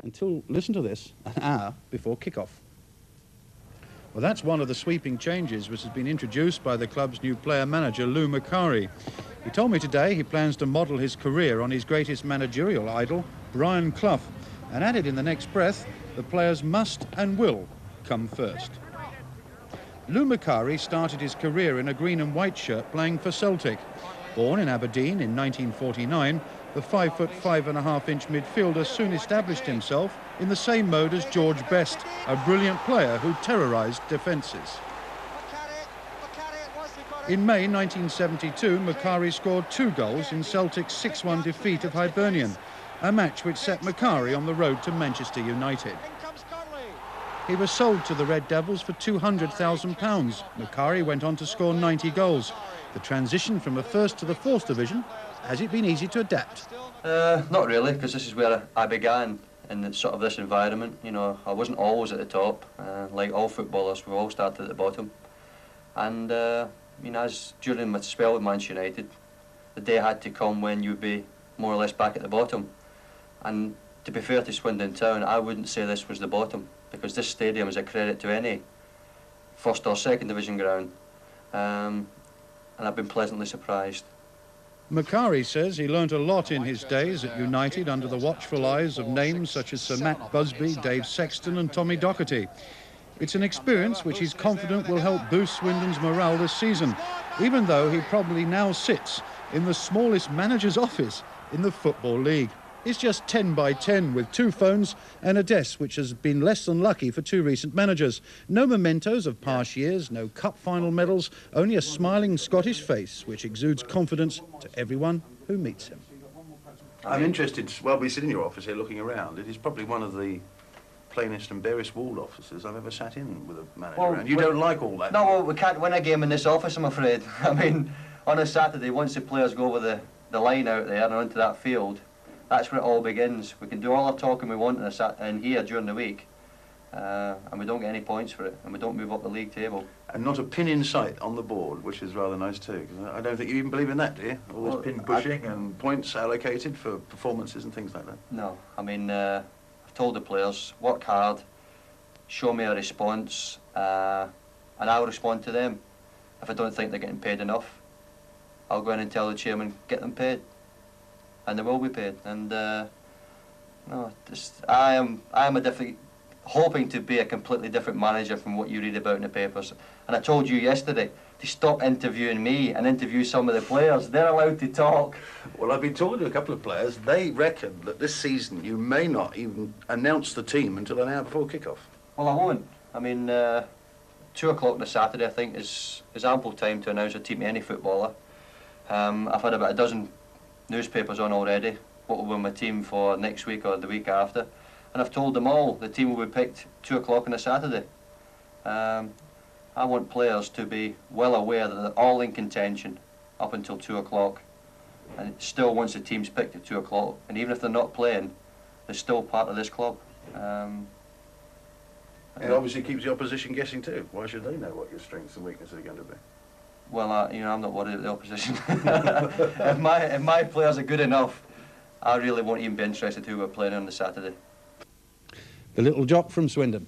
Until, listen to this, an hour before kick-off. Well, that's one of the sweeping changes which has been introduced by the club's new player-manager, Lou Macari. He told me today he plans to model his career on his greatest managerial idol, Brian Clough, and added in the next breath, the players must and will come first. Lou Macari started his career in a green and white shirt playing for Celtic. Born in Aberdeen in 1949, the 5'5" midfielder soon established himself in the same mode as George Best, a brilliant player who terrorised defences. In May 1972, Macari scored 2 goals in Celtic's 6-1 defeat of Hibernian, a match which set Macari on the road to Manchester United. He was sold to the Red Devils for £200,000. Macari went on to score 90 goals. The transition from the first to the fourth division, has it been easy to adapt? Not really, because this is where I began in sort of this environment. You know, I wasn't always at the top. Like all footballers, we all started at the bottom. And you know, as during my spell with Manchester United, the day had to come when you'd be more or less back at the bottom. And to be fair to Swindon Town, I wouldn't say this was the bottom, because this stadium is a credit to any first or second division ground. And I've been pleasantly surprised. Macari says he learnt a lot in his days at United under the watchful eyes of names such as Sir Matt Busby, Dave Sexton and Tommy Docherty. It's an experience which he's confident will help boost Swindon's morale this season, even though he probably now sits in the smallest manager's office in the Football League. It's just 10 by 10 with 2 phones and a desk which has been less than lucky for 2 recent managers. No mementos of past years, no cup final medals, only a smiling Scottish face which exudes confidence to everyone who meets him. I'm interested, while we sit in your office here looking around, it is probably one of the plainest and barest walled offices I've ever sat in with a manager. Well, and you don't like all that? No, well, we can't win a game in this office, I'm afraid. I mean, on a Saturday, once the players go over the line out there and onto that field, that's where it all begins. We can do all our talking we want in here during the week, and we don't get any points for it, and we don't move up the league table. And not a pin in sight on the board, which is rather nice too, because I don't think you even believe in that, do you? All this pin pushing and points allocated for performances and things like that. No, I mean, I've told the players, work hard, show me a response, and I'll respond to them. If I don't think they're getting paid enough, I'll go in and tell the chairman, get them paid. And they will be paid. And no, I am hoping to be a completely different manager from what you read about in the papers. And I told you yesterday to stop interviewing me and interview some of the players. They're allowed to talk. Well, I've been talking to a couple of players. They reckon that this season you may not even announce the team until an hour before kick-off. Well, I won't. I mean, 2 o'clock on a Saturday, I think, is ample time to announce a team to any footballer. I've had about a dozen newspapers on already, what will be my team for next week or the week after, and I've told them all the team will be picked 2 o'clock on a Saturday. I want players to be well aware that they're all in contention up until 2 o'clock, and still once the team's picked at 2 o'clock, and even if they're not playing, they're still part of this club. It obviously keeps the opposition guessing too. Why should they know what your strengths and weaknesses are going to be? Well, you know, I'm not worried about the opposition. if my players are good enough, I really won't even be interested who we're playing on the Saturday. The little jock from Swindon.